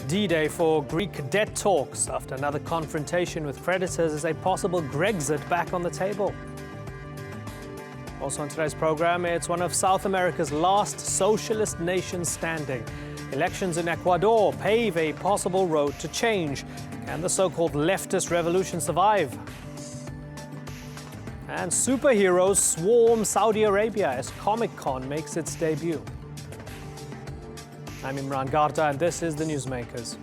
D-Day for Greek debt talks after another confrontation with creditors is a possible Grexit back on the table. Also on today's program, it's one of South America's last socialist nations standing. Elections in Ecuador pave a possible road to change. Can the so-called leftist revolution survive? And superheroes swarm Saudi Arabia as Comic-Con makes its debut. I'm Imran Garda, and this is the Newsmakers.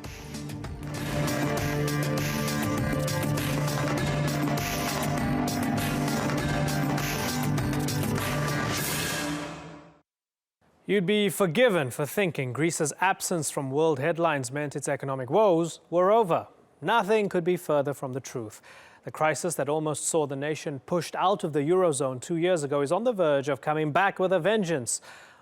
You'd be forgiven for thinking Greece's absence from world headlines meant its economic woes were over. Nothing could be further from the truth. The crisis that almost saw the nation pushed out of the Eurozone 2 years ago is on the verge of coming back with a vengeance.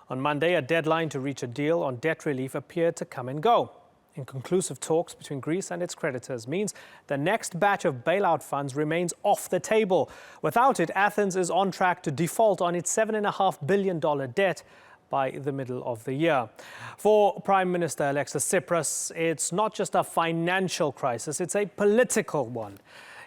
On Monday, a deadline to reach a deal on debt relief appeared to come and go. Inconclusive talks between Greece and its creditors means the next batch of bailout funds remains off the table. Without it, Athens is on track to default on its $7.5 billion debt by the middle of the year. For Prime Minister Alexis Tsipras, it's not just a financial crisis, it's a political one.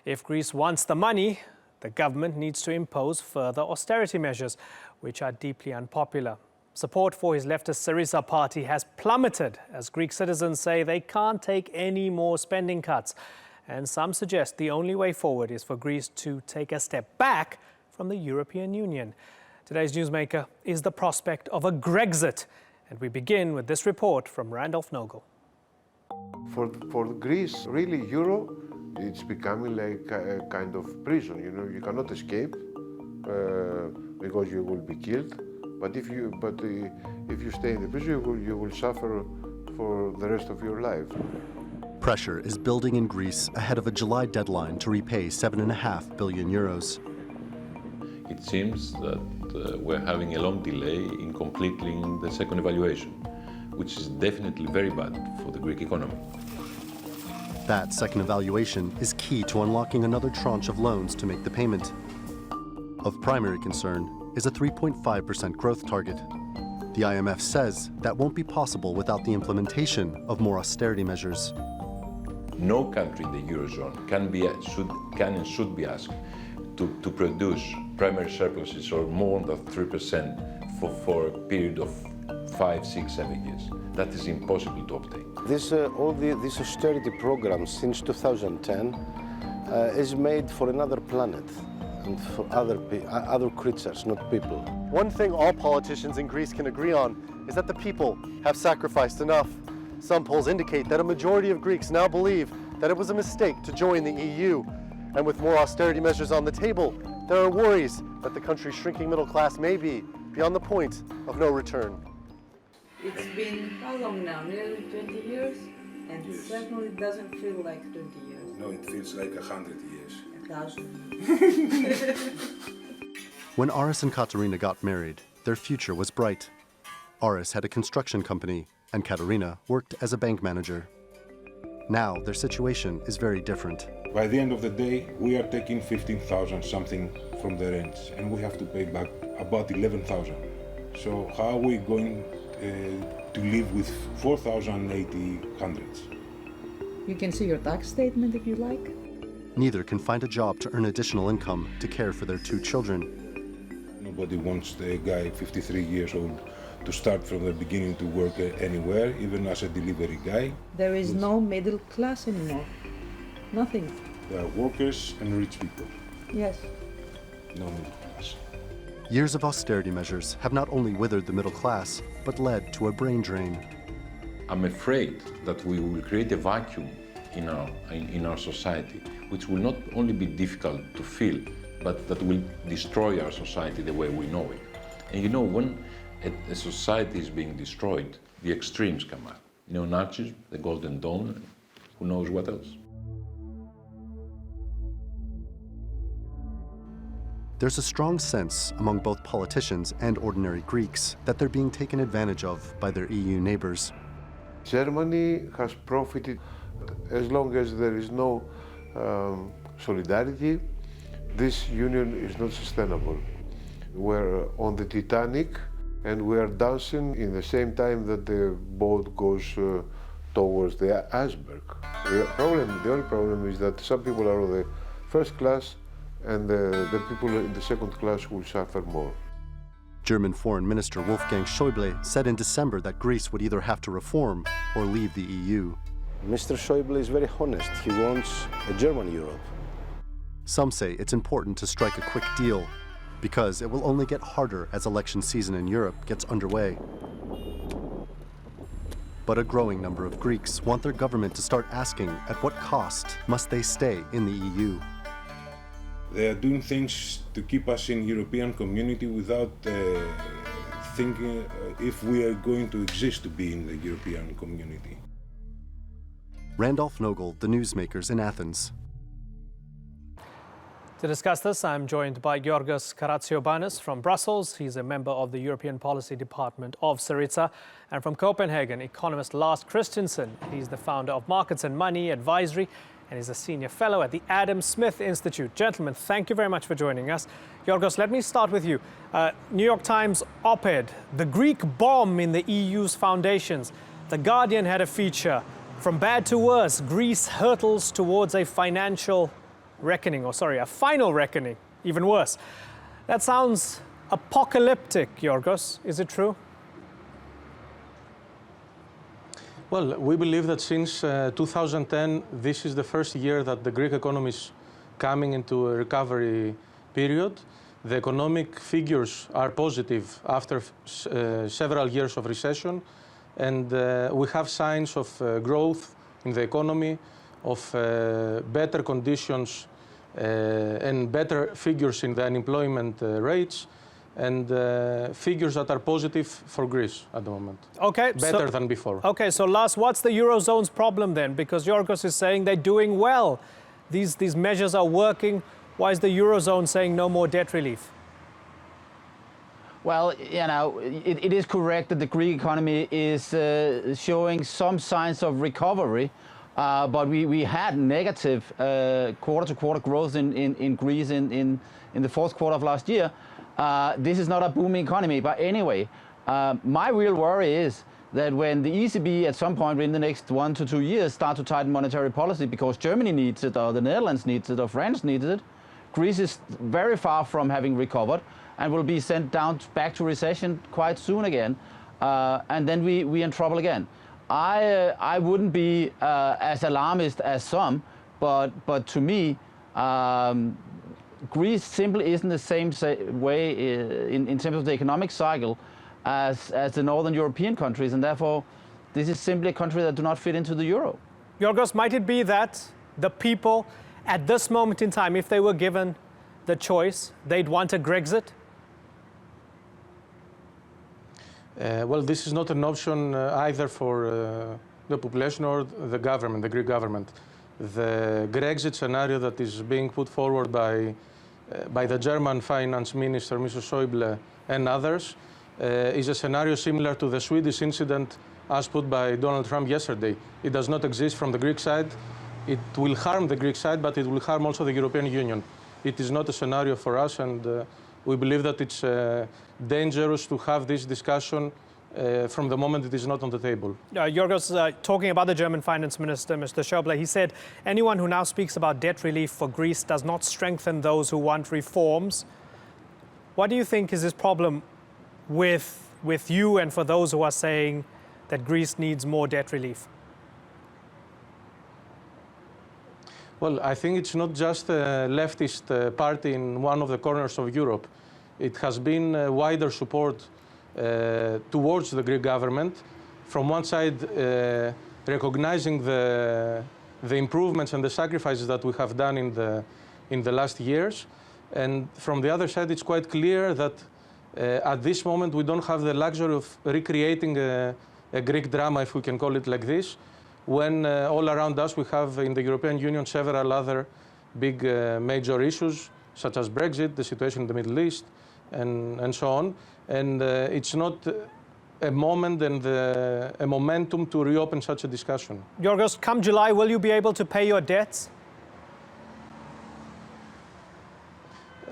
If Greece wants the money, the government needs to impose further austerity measures, which are deeply unpopular. Support for his leftist Syriza party has plummeted as Greek citizens say they can't take any more spending cuts. And some suggest the only way forward is for Greece to take a step back from the European Union. Today's newsmaker is the prospect of a Grexit. And we begin with this report from Randolph Nogel. For Greece, really, Euro, it's becoming like a kind of prison. You know, you cannot escape because you will be killed. But if you stay in the prison, you will suffer for the rest of your life. Pressure is building in Greece ahead of a July deadline to repay €7.5 billion. It seems that we're having a long delay in completing the second evaluation, which is definitely very bad for the Greek economy. That second evaluation is key to unlocking another tranche of loans to make the payment. Of primary concern is a 3.5% growth target. The IMF says that won't be possible without the implementation of more austerity measures. No country in the Eurozone can and should be asked to produce primary surpluses or more than 3% for a period of 5, 6, 7 years. That is impossible to obtain. All these austerity programs since 2010 is made for another planet and for other creatures, not people. One thing all politicians in Greece can agree on is that the people have sacrificed enough. Some polls indicate that a majority of Greeks now believe that it was a mistake to join the EU. And with more austerity measures on the table, there are worries that the country's shrinking middle class may be beyond the point of no return. It's been how long now? Nearly 20 years? And it certainly doesn't feel like 20 years. No, it feels like 100 years. 1,000. When Aris and Katerina got married, their future was bright. Aris had a construction company, and Katerina worked as a bank manager. Now their situation is very different. By the end of the day, we are taking 15,000 something from the rents, and we have to pay back about 11,000. So how are we going to live with 4,080 hundreds? You can see your tax statement if you like. Neither can find a job to earn additional income to care for their 2 children. Nobody wants a guy 53 years old to start from the beginning to work anywhere, even as a delivery guy. There is no middle class anymore. Nothing. There are workers and rich people. Yes. No middle class. Years of austerity measures have not only withered the middle class, but led to a brain drain. I'm afraid that we will create a vacuum in our society, which will not only be difficult to fill, but that will destroy our society the way we know it. And you know, when a society is being destroyed, the extremes come out. Neo-Nazism, the Golden Dawn, and who knows what else. There's a strong sense among both politicians and ordinary Greeks that they're being taken advantage of by their EU neighbors. Germany has profited. As long as there is no solidarity, this union is not sustainable. We're on the Titanic and we are dancing in the same time that the boat goes towards the iceberg. The only problem is that some people are of the first class and the people in the second class will suffer more. German Foreign Minister Wolfgang Schäuble said in December that Greece would either have to reform or leave the EU. Mr. Schäuble is very honest. He wants a German Europe. Some say it's important to strike a quick deal because it will only get harder as election season in Europe gets underway. But a growing number of Greeks want their government to start asking at what cost must they stay in the EU. They are doing things to keep us in European community without thinking if we are going to exist to be in the European community. Randolph Nogel, The Newsmakers in Athens. To discuss this, I'm joined by Georgios Karatsiobanis from Brussels. He's a member of the European Policy Department of Syriza. And from Copenhagen, economist Lars Christensen. He's the founder of Markets and Money Advisory, and he's a senior fellow at the Adam Smith Institute. Gentlemen, thank you very much for joining us. Georgios, let me start with you. New York Times op-ed, The Greek Bomb in the EU's Foundations. The Guardian had a feature, From Bad to Worse, Greece hurtles towards a final reckoning, even worse. That sounds apocalyptic, Georgios. Is it true? Well, we believe that since 2010, this is the first year that the Greek economy is coming into a recovery period. The economic figures are positive after several years of recession, and we have signs of growth in the economy, of better conditions and better figures in the unemployment rates, and figures that are positive for Greece at the moment. Okay, better than before. Okay, so Lars, what's the Eurozone's problem then? Because Georgios is saying they're doing well. These measures are working. Why is the Eurozone saying no more debt relief? Well, you know, it is correct that the Greek economy is showing some signs of recovery, but we had negative quarter-to-quarter growth in Greece in the fourth quarter of last year. This is not a booming economy, but anyway, my real worry is that when the ECB at some point in the next 1 to 2 years start to tighten monetary policy because Germany needs it, or the Netherlands needs it, or France needs it, Greece is very far from having recovered and will be sent down back to recession quite soon again, and then we in trouble again. I wouldn't be as alarmist as some, but to me, Greece simply isn't the same way in terms of the economic cycle as the northern European countries, and therefore this is simply a country that do not fit into the euro. Georgios, might it be that the people at this moment in time, if they were given the choice, they'd want a Grexit? Well, this is not an option either for the population or the government, the Greek government. The Grexit scenario that is being put forward by the German finance minister, Mr. Schäuble, and others, is a scenario similar to the Swedish incident as put by Donald Trump yesterday. It does not exist from the Greek side. It will harm the Greek side, but it will harm also the European Union. It is not a scenario for us, and we believe that it's dangerous to have this discussion from the moment it is not on the table. Georgios, talking about the German finance minister, Mr. Schäuble, he said anyone who now speaks about debt relief for Greece does not strengthen those who want reforms. What do you think is his problem with you and for those who are saying that Greece needs more debt relief? Well, I think it's not just a leftist party in one of the corners of Europe. It has been wider support towards the Greek government. From one side, recognizing the improvements and the sacrifices that we have done in the last years. And from the other side, it's quite clear that at this moment, we don't have the luxury of recreating a Greek drama, if we can call it like this, when all around us we have in the European Union several other big major issues, such as Brexit, the situation in the Middle East, and so on. And it's not a moment and a momentum to reopen such a discussion. Georgios, come July, will you be able to pay your debts?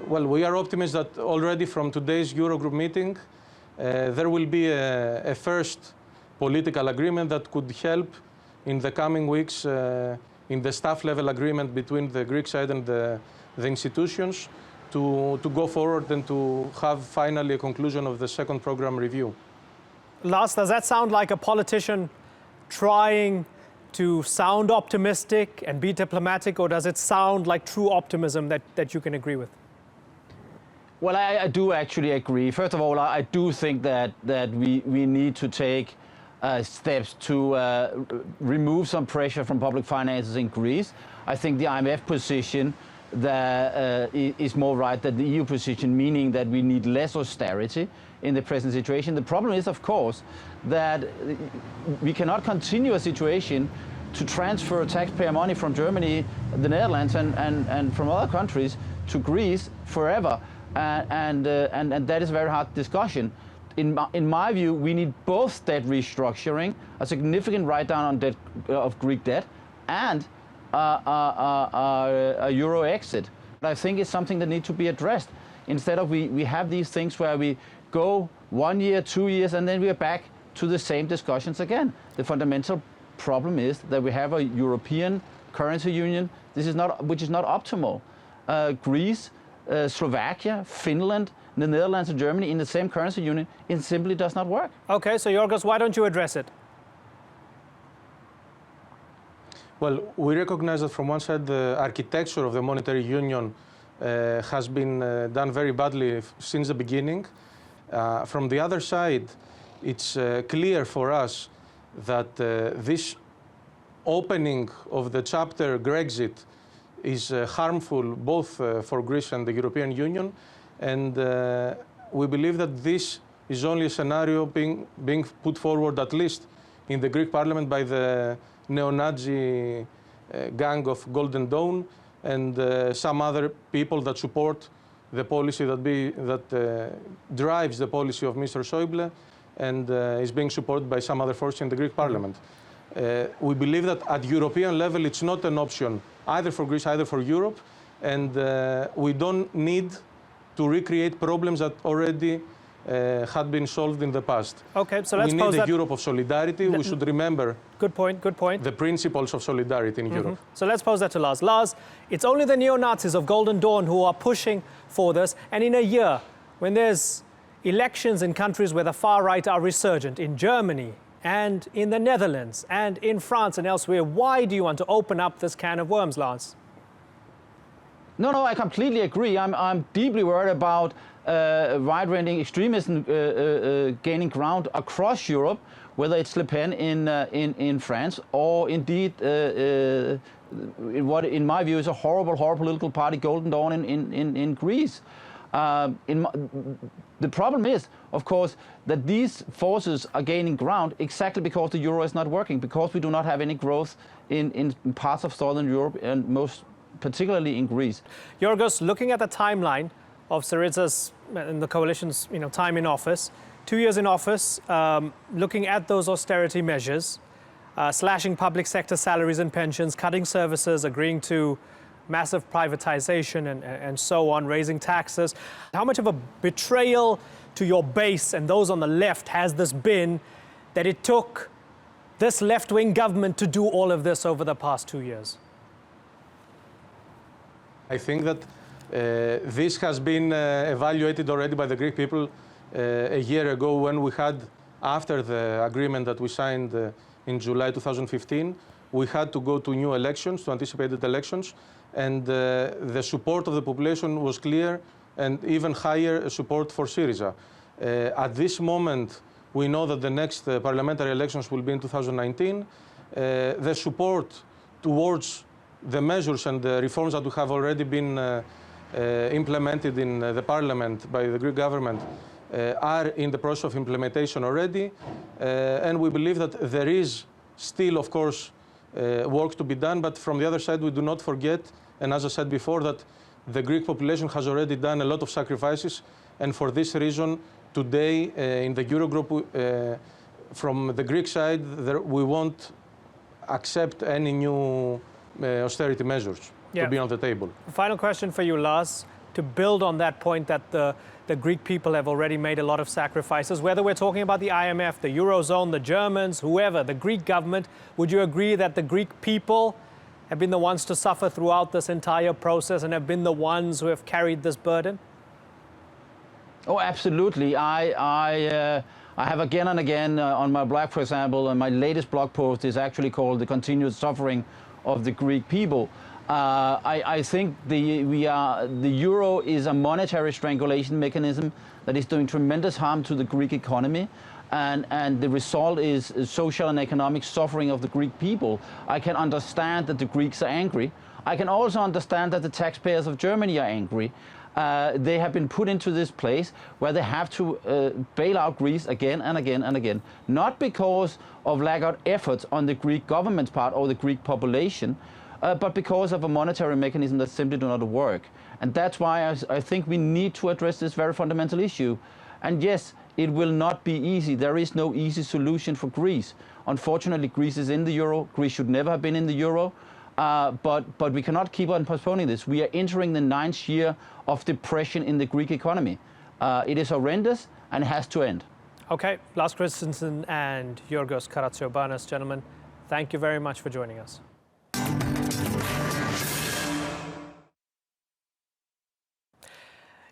Well, we are optimists that already from today's Eurogroup meeting, there will be a first political agreement that could help in the coming weeks in the staff level agreement between the Greek side and the institutions to go forward and to have finally a conclusion of the second program review. Lars, does that sound like a politician trying to sound optimistic and be diplomatic, or does it sound like true optimism that you can agree with? Well, I do actually agree. First of all, I do think that we need to take steps to remove some pressure from public finances in Greece. I think the IMF position that is more right than the EU position, meaning that we need less austerity in the present situation. The problem is, of course, that we cannot continue a situation to transfer taxpayer money from Germany, the Netherlands, and from other countries to Greece forever. And that is a very hard discussion. In my view, we need both debt restructuring, a significant write-down on debt of Greek debt, and a euro exit. I think it's something that needs to be addressed. Instead of we have these things where we go 1 year, 2 years, and then we are back to the same discussions again. The fundamental problem is that we have a European currency union. Which is not optimal. Greece, Slovakia, Finland, the Netherlands and Germany in the same currency union, it simply does not work. Okay, so Yorgos, why don't you address it? Well, we recognize that from one side the architecture of the monetary union has been done very badly since the beginning. From the other side, it's clear for us that this opening of the chapter Grexit is harmful both for Greece and the European Union, and we believe that this is only a scenario being put forward, at least in the Greek parliament, by the neo-Nazi gang of Golden Dawn and some other people that support the policy that drives the policy of Mr. Schäuble and is being supported by some other forces in the Greek parliament. We believe that at European level it's not an option either for Greece, either for Europe, and we don't need to recreate problems that already had been solved in the past. Okay, so let's we need a Europe of solidarity. We should remember good point. The principles of solidarity in Europe. So let's pose that to Lars. Lars, it's only the neo-Nazis of Golden Dawn who are pushing for this, and in a year when there's elections in countries where the far right are resurgent, in Germany and in the Netherlands and in France and elsewhere, why do you want to open up this can of worms, Lars? No, I completely agree. I'm deeply worried about right-wing extremism gaining ground across Europe, whether it's Le Pen in France or indeed in what, in my view, is a horrible political party, Golden Dawn in Greece. The problem is, of course, that these forces are gaining ground exactly because the euro is not working, because we do not have any growth in parts of Southern Europe and most particularly in Greece. Yorgos, looking at the timeline of Syriza's and the coalition's time in office, 2 years in office, looking at those austerity measures, slashing public sector salaries and pensions, cutting services, agreeing to massive privatization and so on, raising taxes. How much of a betrayal to your base and those on the left has this been, that it took this left-wing government to do all of this over the past 2 years? I think that this has been evaluated already by the Greek people a year ago when we had, after the agreement that we signed in July 2015, we had to go to new elections, to anticipated elections, and the support of the population was clear and even higher support for Syriza. At this moment, we know that the next parliamentary elections will be in 2019. The support towards the measures and the reforms that have already been implemented in the parliament by the Greek government are in the process of implementation already. And we believe that there is still, of course, work to be done. But from the other side, we do not forget, and as I said before, that the Greek population has already done a lot of sacrifices. And for this reason, today in the Eurogroup, from the Greek side, we won't accept any new austerity measures to be on the table. Final question for you, Lars, to build on that point that the the Greek people have already made a lot of sacrifices. Whether we're talking about the IMF, the Eurozone, the Germans, whoever, the Greek government, would you agree that the Greek people have been the ones to suffer throughout this entire process and have been the ones who have carried this burden? Oh, absolutely. I have again and again on my blog, for example, and my latest blog post is actually called "The Continued Suffering of the Greek People." I think the euro is a monetary strangulation mechanism that is doing tremendous harm to the Greek economy, and the result is social and economic suffering of the Greek people. I can understand that the Greeks are angry. I can also understand that the taxpayers of Germany are angry. They have been put into this place where they have to bail out Greece again and again and again, not because of lack of effort on the Greek government's part or the Greek population, but because of a monetary mechanism that simply do not work. And that's why I think we need to address this very fundamental issue. And yes, it will not be easy. There is no easy solution for Greece. Unfortunately, Greece is in the euro. Greece should never have been in the euro. But we cannot keep on postponing this. We are entering the 9th year of depression in the Greek economy. It is horrendous and has to end. Okay, Lars Christensen and Yorgos Karatsiobanis, gentlemen, thank you very much for joining us.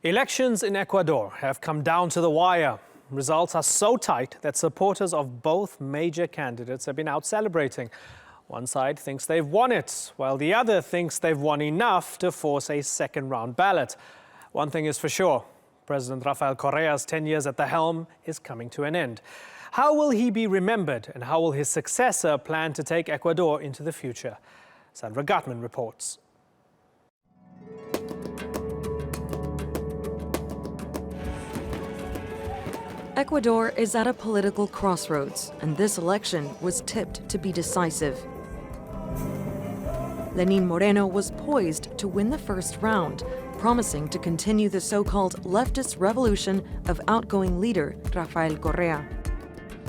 Elections in Ecuador have come down to the wire. Results are so tight that supporters of both major candidates have been out celebrating. One side thinks they've won it, while the other thinks they've won enough to force a second-round ballot. One thing is for sure, President Rafael Correa's 10 years at the helm is coming to an end. How will he be remembered, and how will his successor plan to take Ecuador into the future? Sandra Gutman reports. Ecuador is at a political crossroads, and this election was tipped to be decisive. Lenín Moreno was poised to win the first round, promising to continue the so-called leftist revolution of outgoing leader Rafael Correa.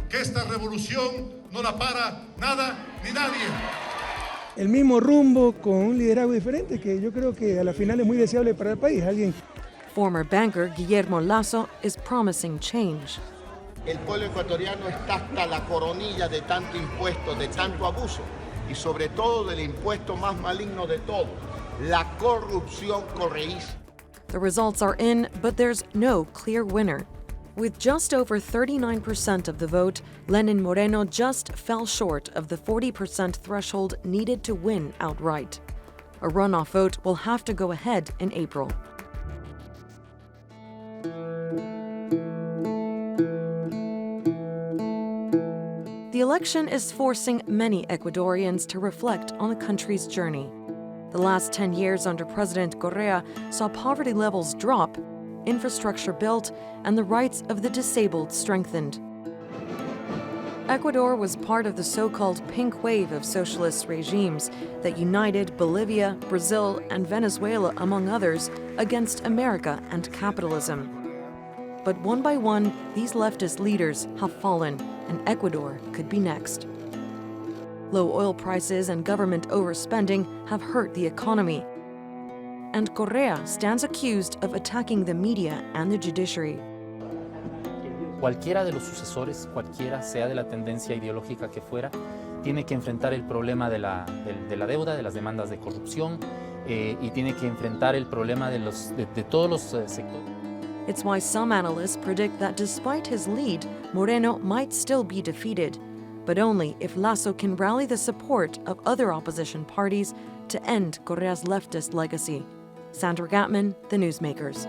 Que esta revolución no la para nada ni nadie. El mismo rumbo con un liderazgo diferente que yo creo que a la final es muy deseable para el país. Alguien. Former banker Guillermo Lasso is promising change. El pueblo ecuatoriano está hasta la coronilla de tanto impuesto, de tanto abuso y sobre todo del impuesto más maligno de todos, la corrupción correísta. The results are in, but there's no clear winner. With just over 39% of the vote, Lenín Moreno just fell short of the 40% threshold needed to win outright. A runoff vote will have to go ahead in April. The election is forcing many Ecuadorians to reflect on the country's journey. The last 10 years under President Correa saw poverty levels drop, infrastructure built, and the rights of the disabled strengthened. Ecuador was part of the so-called pink wave of socialist regimes that united Bolivia, Brazil, and Venezuela, among others, against America and capitalism. But one by one, these leftist leaders have fallen, and Ecuador could be next. Low oil prices and government overspending have hurt the economy. And Correa stands accused of attacking the media and the judiciary. Cualquiera de los sucesores, cualquiera sea de la tendencia ideológica que fuera, tiene que enfrentar el problema de la deuda, de las demandas de corrupción, y tiene que enfrentar el problema de todos los sectores. It's why some analysts predict that despite his lead, Moreno might still be defeated, but only if Lasso can rally the support of other opposition parties to end Correa's leftist legacy. Sandra Gatman, The Newsmakers.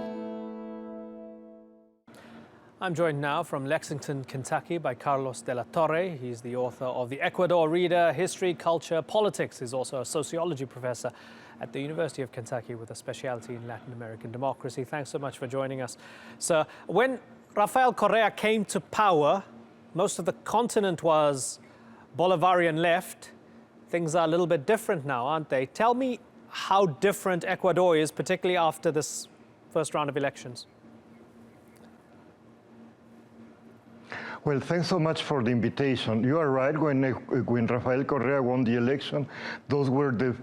I'm joined now from Lexington, Kentucky by Carlos de la Torre. He's the author of The Ecuador Reader, History, Culture, Politics. He's also a sociology professor at the University of Kentucky with a specialty in Latin American democracy. Thanks so much for joining us. Sir, when Rafael Correa came to power, most of the continent was Bolivarian left. Things are a little bit different now, aren't they? Tell me how different Ecuador is, particularly after this first round of elections. Well, thanks so much for the invitation. You are right, when Rafael Correa won the election, those were the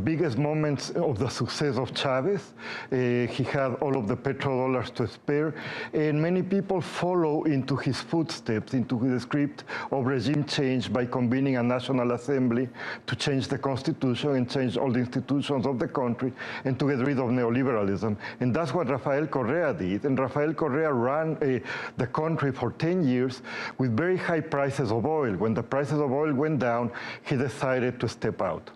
biggest moments of the success of Chavez. He had all of the petrodollars to spare, and many people follow into his footsteps, into the script of regime change by convening a National Assembly to change the Constitution and change all the institutions of the country and to get rid of neoliberalism. And that's what Rafael Correa did. And Rafael Correa ran the country for 10 years with very high prices of oil. When the prices of oil went down, he decided to step out.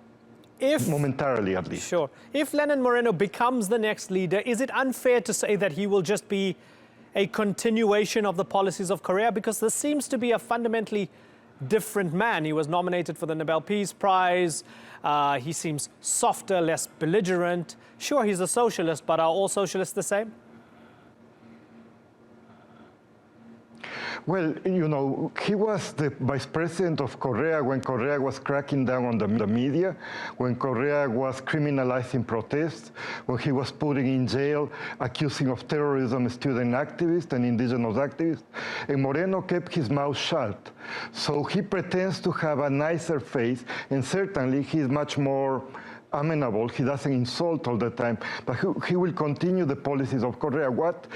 Momentarily, at least. Sure. If Lenin Moreno becomes the next leader, is it unfair to say that he will just be a continuation of the policies of Correa? Because there seems to be a fundamentally different man. He was nominated for the Nobel Peace Prize. He seems softer, less belligerent. Sure, he's a socialist, but are all socialists the same? Well, you know, he was the vice president of Correa when Correa was cracking down on the media, when Correa was criminalizing protests, when he was putting in jail, accusing of terrorism student activists and indigenous activists. And Moreno kept his mouth shut. So he pretends to have a nicer face, and certainly he's much more amenable. He doesn't insult all the time, but he will continue the policies of Correa. What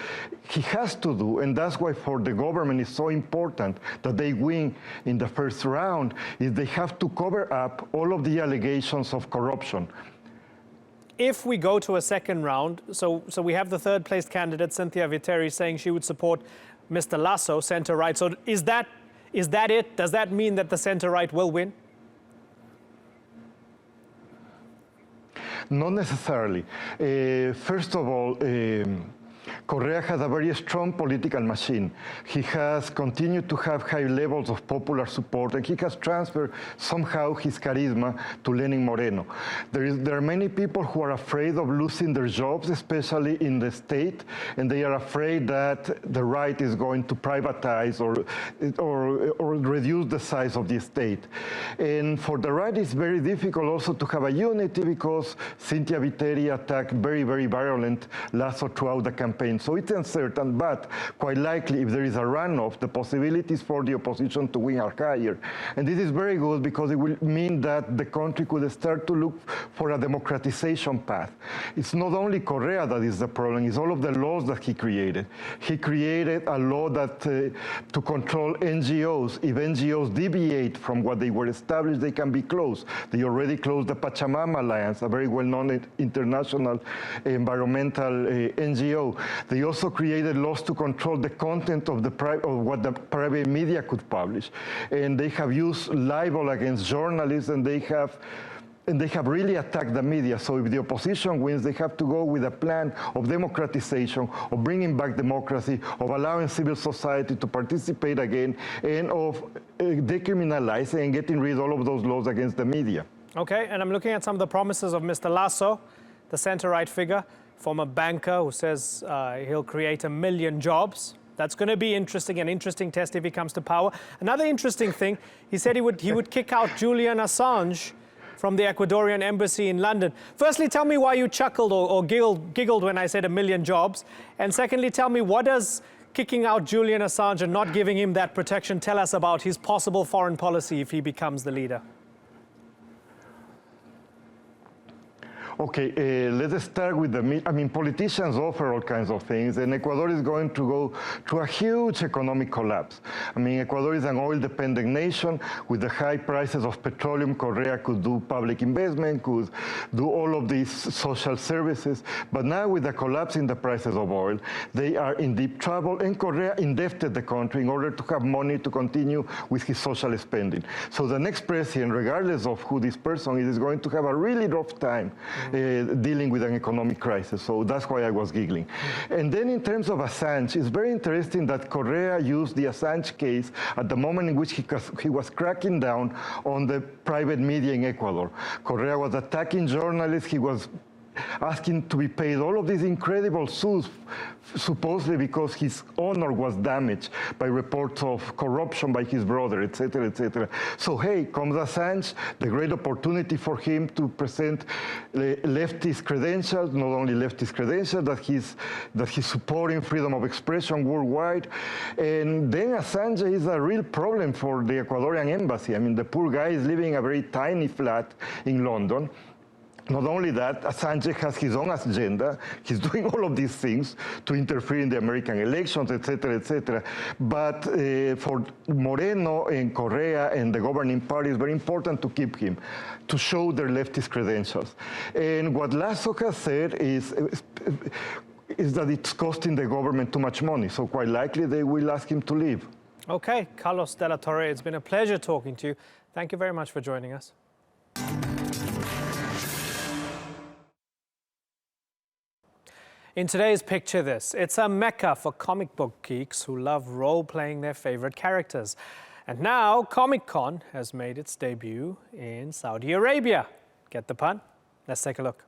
he has to do, and that's why for the government it's so important that they win in the first round, is they have to cover up all of the allegations of corruption. If we go to a second round, so we have the third-placed candidate, Cynthia Viteri, saying she would support Mr. Lasso, center-right. So is that it? Does that mean that the center-right will win? Not necessarily. First of all, Correa has a very strong political machine. He has continued to have high levels of popular support, and he has transferred somehow his charisma to Lenin Moreno. There are many people who are afraid of losing their jobs, especially in the state, and they are afraid that the right is going to privatize or reduce the size of the state. And for the right, it's very difficult also to have a unity because Cynthia Viteri attacked very, very violent Lasso throughout the campaign. So it's uncertain, but quite likely if there is a runoff, the possibilities for the opposition to win are higher. And this is very good because it will mean that the country could start to look for a democratization path. It's not only Correa that is the problem, it's all of the laws that he created. He created a law that to control NGOs. If NGOs deviate from what they were established, they can be closed. They already closed the Pachamama Alliance, a very well-known international environmental NGO. They also created laws to control the content of what the private media could publish. And they have used libel against journalists, and they have really attacked the media. So if the opposition wins, they have to go with a plan of democratization, of bringing back democracy, of allowing civil society to participate again, and of decriminalizing and getting rid of all of those laws against the media. Okay, and I'm looking at some of the promises of Mr. Lasso, the center-right figure, former banker who says he'll create 1 million jobs. That's going to be interesting, an interesting test if he comes to power. Another interesting thing, he said he would kick out Julian Assange from the Ecuadorian embassy in London. Firstly, tell me why you chuckled or giggled when I said 1 million jobs. And secondly, tell me, what does kicking out Julian Assange and not giving him that protection tell us about his possible foreign policy if he becomes the leader? Okay, let us start with politicians offer all kinds of things, and Ecuador is going to go through a huge economic collapse. Ecuador is an oil-dependent nation. With the high prices of petroleum, Correa could do public investment, could do all of these social services, but now with the collapse in the prices of oil, they are in deep trouble, and Correa indebted the country in order to have money to continue with his social spending. So the next president, regardless of who this person is going to have a really rough time dealing with an economic crisis. So that's why I was giggling. And then in terms of Assange, it's very interesting that Correa used the Assange case at the moment in which he was cracking down on the private media in Ecuador. Correa was attacking journalists. He was asking to be paid all of these incredible suits, supposedly because his honor was damaged by reports of corruption by his brother, etc., etc. So hey, comes Assange, the great opportunity for him to present leftist credentials, not only leftist credentials, that he's supporting freedom of expression worldwide. And then Assange is a real problem for the Ecuadorian embassy. I mean, the poor guy is living in a very tiny flat in London. Not only that, Assange has his own agenda. He's doing all of these things to interfere in the American elections, etc., etc. But for Moreno and Correa and the governing party, it's very important to keep him, to show their leftist credentials. And what Lasso has said is that it's costing the government too much money. So quite likely they will ask him to leave. Okay, Carlos de la Torre, it's been a pleasure talking to you. Thank you very much for joining us. In today's Picture This, it's a mecca for comic book geeks who love role-playing their favorite characters. And now, Comic-Con has made its debut in Saudi Arabia. Get the pun? Let's take a look.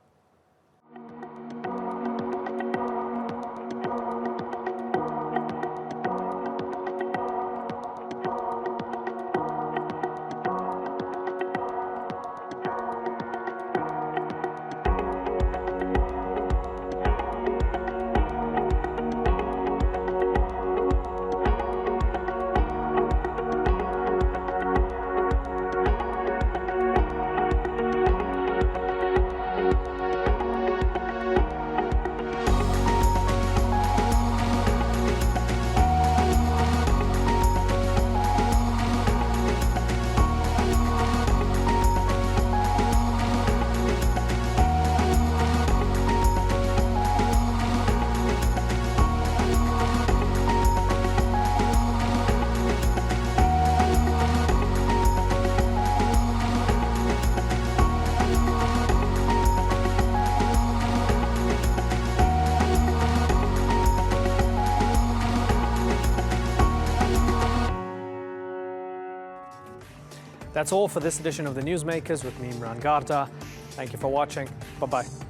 That's all for this edition of the Newsmakers with me, Imran Garda. Thank you for watching. Bye-bye.